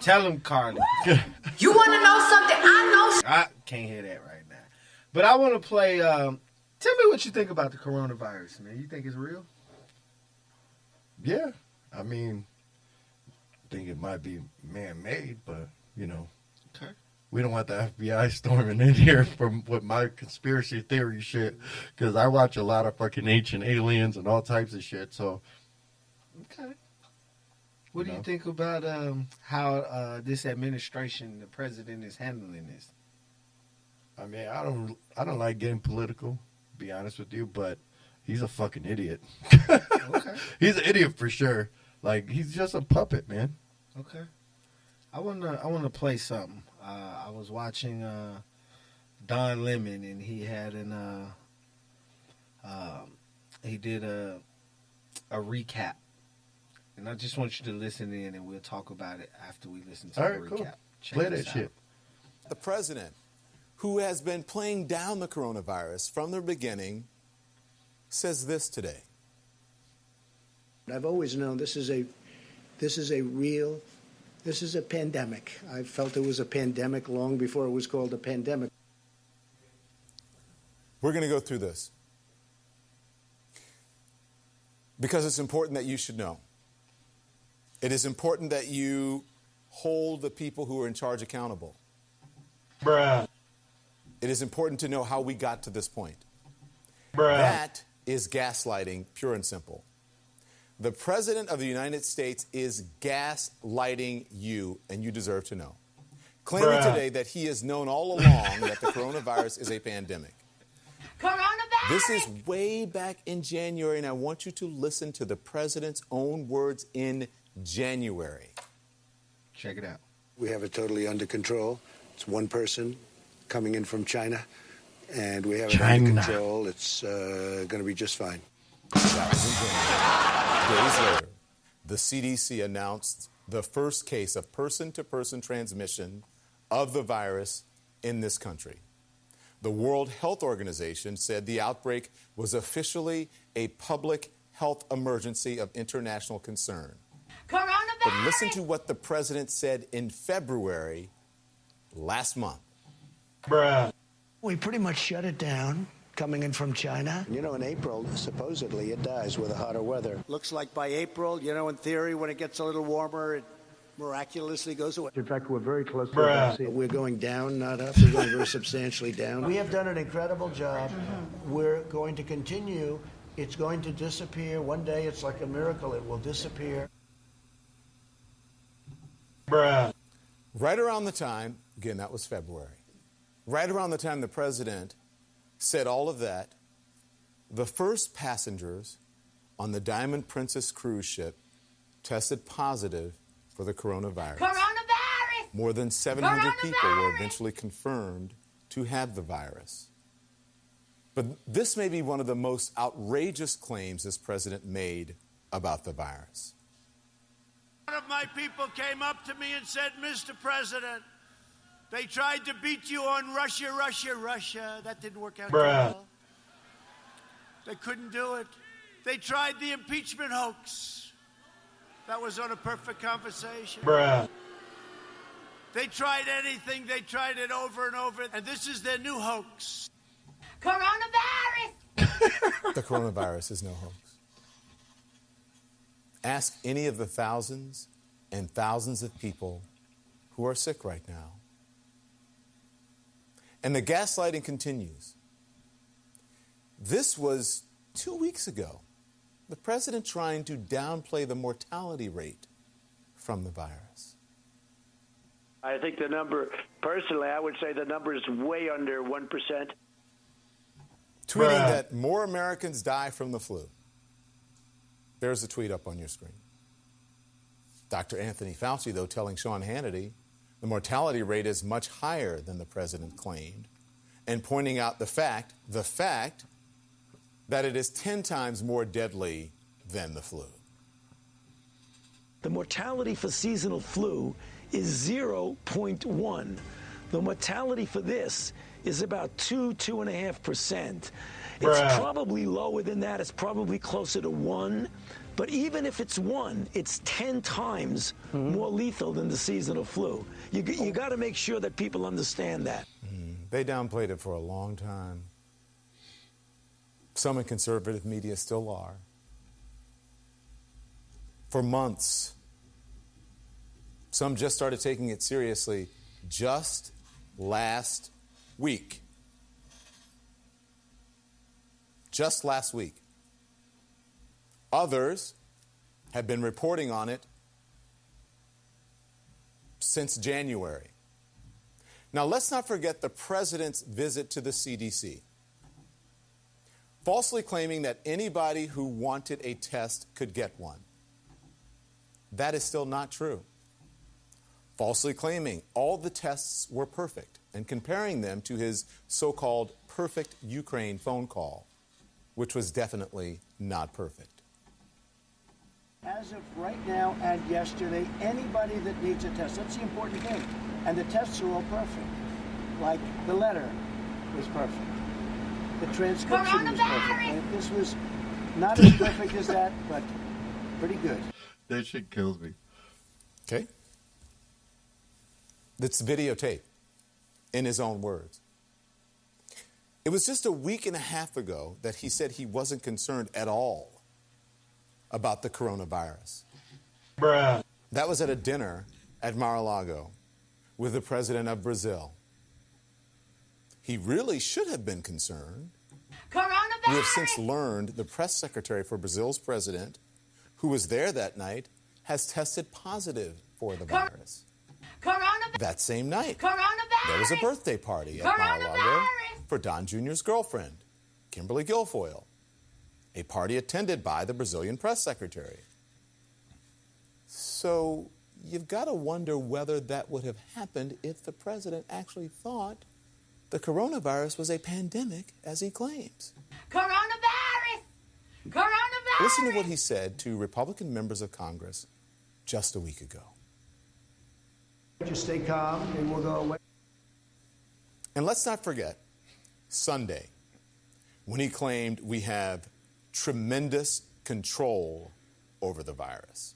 Tell him, Carly. You want to know something? I know. I can't hear that right now. But I want to play. Tell me what you think about the coronavirus, man. You think it's real? Yeah. I mean, I think it might be man-made, but, you know. Okay. We don't want the FBI storming in here from with my conspiracy theory shit, because I watch a lot of fucking ancient aliens and all types of shit, so. Okay. What do you think about how this administration, the president, is handling this? I mean, I don't like getting political, to be honest with you, but he's a fucking idiot. Okay. He's an idiot for sure. Like, he's just a puppet, man. Okay. I wanna play something. I was watching Don Lemon, and he had he did a recap. And I just want you to listen in, and we'll talk about it after we listen to the recap. Cool. Check Play this that out. shit. The president, who has been playing down the coronavirus from the beginning, says this today. I've always known this is a pandemic. I felt it was a pandemic long before it was called a pandemic. We're going to go through this because it's important that you should know. It is important that you hold the people who are in charge accountable. Bruh. It is important to know how we got to this point. Bruh. That is gaslighting, pure and simple. The President of the United States is gaslighting you, and you deserve to know. Claiming today that he has known all along that the coronavirus is a pandemic. Coronavirus. This is way back in January, and I want you to listen to the President's own words in January. Check it out. We have it totally under control. It's one person coming in from China, and we have it under control. It's going to be just fine. That was in January. Days later, the CDC announced the first case of person-to-person transmission of the virus in this country. The World Health Organization said the outbreak was officially a public health emergency of international concern. Coronavirus. But listen to what the president said in February last month. Bruh. We pretty much shut it down coming in from China. You know, in April, supposedly it dies with the hotter weather. Looks like by April, you know, in theory, when it gets a little warmer, it miraculously goes away. In fact, we're very close to a vaccine. We're going down, not up. We're going very substantially down. We have done an incredible job. We're going to continue. It's going to disappear. One day, it's like a miracle. It will disappear. Bruh. Right around the time, again, that was February, right around the time the president said all of that, the first passengers on the Diamond Princess cruise ship tested positive for the coronavirus. Coronavirus. More than 700 people were eventually confirmed to have the virus. But this may be one of the most outrageous claims this president made about the virus. One of my people came up to me and said, Mr. President, they tried to beat you on Russia. That didn't work out too well. They couldn't do it. They tried the impeachment hoax. That was on a perfect conversation. Bruh. They tried anything. They tried it over and over. And this is their new hoax. Coronavirus. The coronavirus is no hoax. Ask any of the thousands and thousands of people who are sick right now. And the gaslighting continues. This was 2 weeks ago. The president trying to downplay the mortality rate from the virus. I think the number, personally, I would say the number is way under 1%. Tweeting that more Americans die from the flu. There's a tweet up on your screen. Dr. Anthony Fauci, though, telling Sean Hannity the mortality rate is much higher than the president claimed, and pointing out the fact that it is 10 times more deadly than the flu. The mortality for seasonal flu is 0.1. The mortality for this is about 2.5%. It's probably lower than that. It's probably closer to 1. But even if it's one, it's 10 times more lethal than the seasonal flu. You got to make sure that people understand that. They downplayed it for a long time. Some in conservative media still are. For months. Some just started taking it seriously just last week. Just last week. Others have been reporting on it since January. Now, let's not forget the president's visit to the CDC, falsely claiming that anybody who wanted a test could get one. That is still not true. Falsely claiming all the tests were perfect and comparing them to his so-called perfect Ukraine phone call, which was definitely not perfect. As of right now and yesterday, anybody that needs a test, that's the important thing. And the tests are all perfect. Like the letter was perfect. The transcription was perfect. And if this was not as perfect as that, but pretty good. That shit kills me. Okay? That's videotape in his own words. It was just a week and a half ago that he said he wasn't concerned at all about the coronavirus. Bruh. That was at a dinner at Mar-a-Lago with the president of Brazil. He really should have been concerned. Coronavirus! We have since learned the press secretary for Brazil's president, who was there that night, has tested positive for the virus. Coronavirus! That same night, Coronavirus! there was a birthday party at Mar-a-Lago for Don Jr.'s girlfriend, Kimberly Guilfoyle, a party attended by the Brazilian press secretary. So you've got to wonder whether that would have happened if the president actually thought the coronavirus was a pandemic, as he claims. Coronavirus! Coronavirus! Listen to what he said to Republican members of Congress just a week ago. Just stay calm and we'll go away. And let's not forget Sunday, when he claimed we have tremendous control over the virus.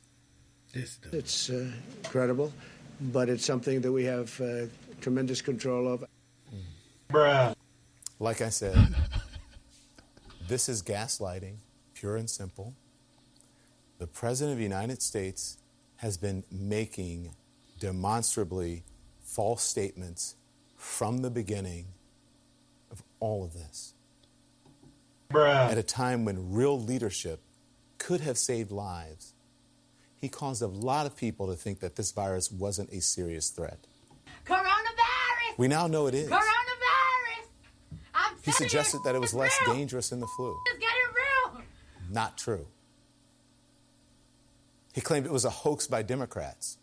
It's incredible, but it's something that we have tremendous control over. Bruh. Like I said, this is gaslighting, pure and simple. The President of the United States has been making demonstrably false statements from the beginning of all of this. Bruh. At a time when real leadership could have saved lives, he caused a lot of people to think that this virus wasn't a serious threat. Coronavirus! We now know it is. Coronavirus! He suggested that it was less dangerous than the flu. It's getting real! Not true. He claimed it was a hoax by Democrats.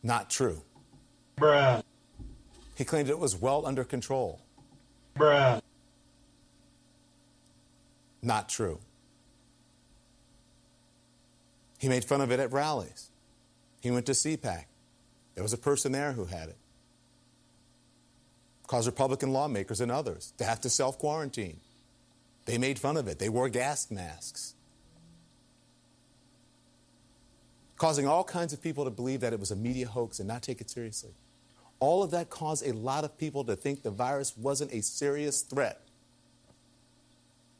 Not true. Bruh. He claimed it was well under control. Bruh. Not true. He made fun of it at rallies. He went to CPAC. There was a person there who had it. Caused Republican lawmakers and others to have to self-quarantine. They made fun of it. They wore gas masks. Causing all kinds of people to believe that it was a media hoax and not take it seriously. All of that caused a lot of people to think the virus wasn't a serious threat.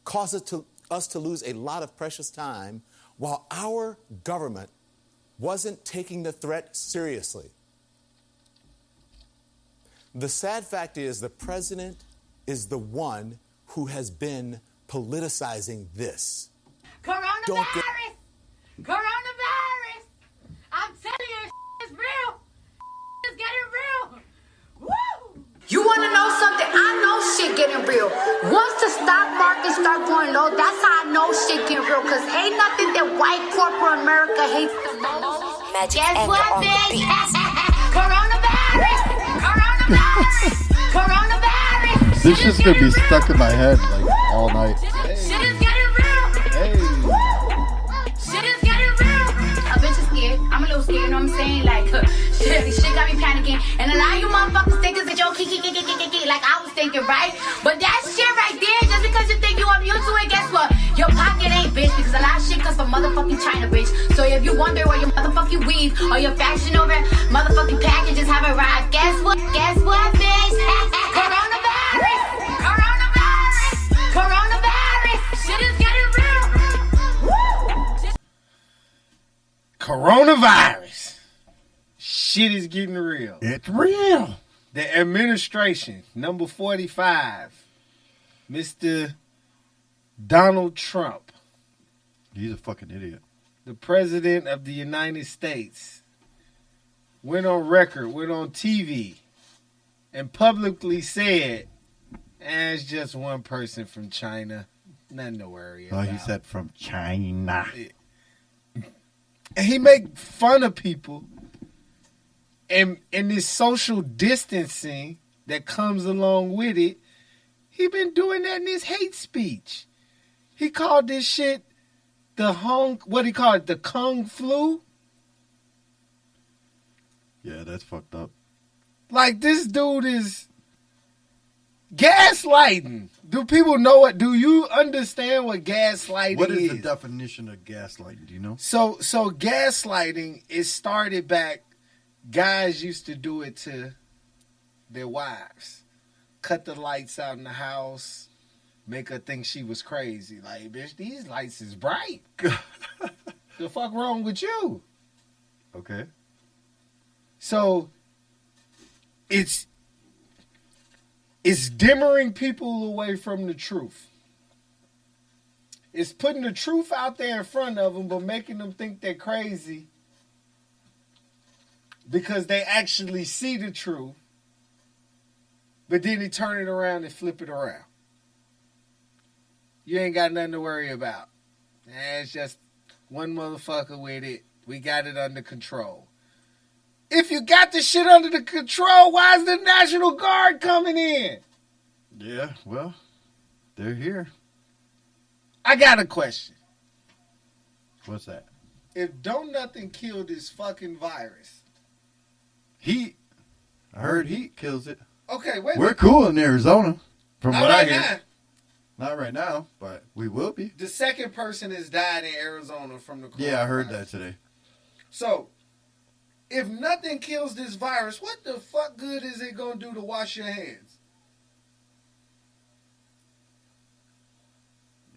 Caused us to lose a lot of precious time while our government wasn't taking the threat seriously. The sad fact is the president is the one who has been politicizing this. Coronavirus! Coronavirus! I'm telling you, it's real! It's getting real! Woo! You wanna know something? I know shit getting real. Once the stock market start going low, that's how I know shit getting real. Cause ain't nothing that white corporate America hates the most. Guess what, bitch? Coronavirus! Coronavirus! Coronavirus! This shit's gonna be stuck in my head like all night. Shit is getting real! Hey. Shit is getting real! A bitch is scared. I'm a little scared. know what I'm saying? Like, shit got me panicking. And a lot of you motherfuckers think it's a joke, like I was thinking, right? But that shit right there, just because you think you immune to it, guess what? Your pocket ain't, bitch, because a lot of shit comes from motherfucking China, bitch. So if you wonder where your motherfucking weave or your fashion over motherfucking packages have arrived, guess what? Guess what, bitch? Coronavirus! Coronavirus! Coronavirus! Shit is getting real! Woo! Coronavirus. Shit is getting real. It's real. The administration, number 45, Mr. Donald Trump, He's a fucking idiot. the president of the United States, went on record, went on TV, and publicly said, it's just one person from China. Nothing to worry about. He said from China. And he make fun of people. And this social distancing that comes along with it, he been doing that in his hate speech. He called this shit the Kung flu. Yeah, that's fucked up. Like, this dude is gaslighting. Do people know what? Do you understand what gaslighting is? What is the definition of gaslighting? Do you know? So gaslighting, it started back, guys used to do it to their wives. Cut the lights out in the house, make her think she was crazy. Like, bitch, these lights is bright. The fuck wrong with you? Okay. So it's dimmering people away from the truth. It's putting the truth out there in front of them, but making them think they're crazy because they actually see the truth, but then they turn it around and flip it around. You ain't got nothing to worry about. It's just one motherfucker with it. We got it under control. If you got the shit under the control, why is the National Guard coming in? Yeah, well, they're here. I got a question. What's that? If don't nothing kill this fucking virus. Heat. I heard heat kills it. Okay, wait. We're cool in Arizona, from Not what right I hear. now. Not right now, but we will be. The second person has died in Arizona from the coronavirus. Yeah, I heard that today. So, if nothing kills this virus, what the fuck good is it going to do to wash your hands?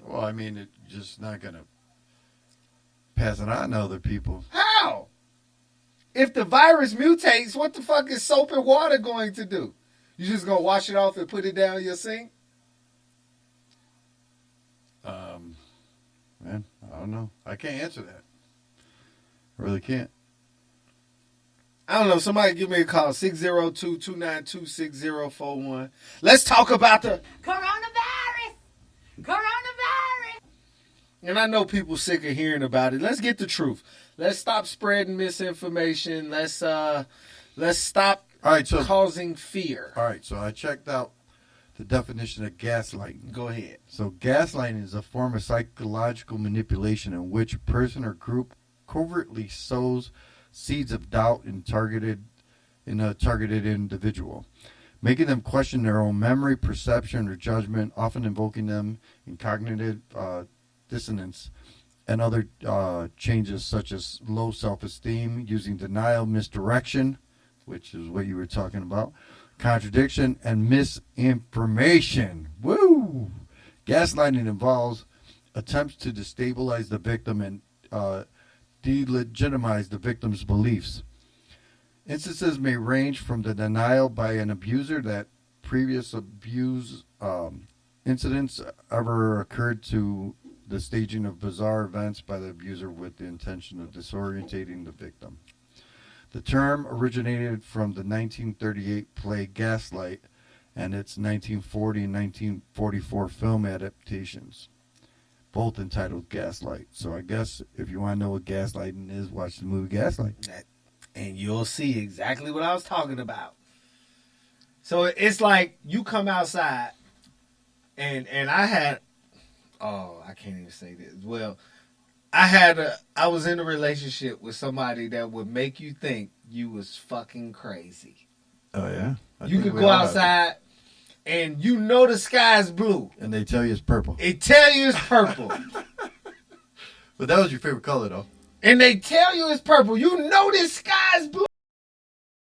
Well, I mean, it's just not going to pass it on to other people. How? If the virus mutates, what the fuck is soap and water going to do? You just going to wash it off and put it down your sink? Man, I don't know. I can't answer that. I really can't. I don't know. Somebody give me a call. 602-292-6041. Let's talk about the Coronavirus! Coronavirus! And I know people sick of hearing about it. Let's get the truth. Let's stop spreading misinformation. Let's stop causing fear. All right, so I checked out the definition of gaslighting. Go ahead. So gaslighting is a form of psychological manipulation in which a person or group covertly sows seeds of doubt in a targeted individual, making them question their own memory, perception, or judgment, often invoking them in cognitive dissonance and other changes such as low self-esteem, using denial, misdirection, which is what you were talking about, contradiction, and misinformation. Woo! Gaslighting involves attempts to destabilize the victim and delegitimize the victim's beliefs. Instances may range from the denial by an abuser that previous abuse incidents ever occurred to the staging of bizarre events by the abuser with the intention of disorientating the victim. The term originated from the 1938 play Gaslight and its 1940 and 1944 film adaptations, both entitled Gaslight. So I guess if you want to know what gaslighting is, watch the movie Gaslight. And you'll see exactly what I was talking about. So it's like you come outside and I had, I can't even say this. Well, I was in a relationship with somebody that would make you think you was fucking crazy. Oh yeah. You could go outside and you know the sky's blue. And they tell you it's purple. They tell you it's purple. But that was your favorite color though. And they tell you it's purple. You know this sky's blue.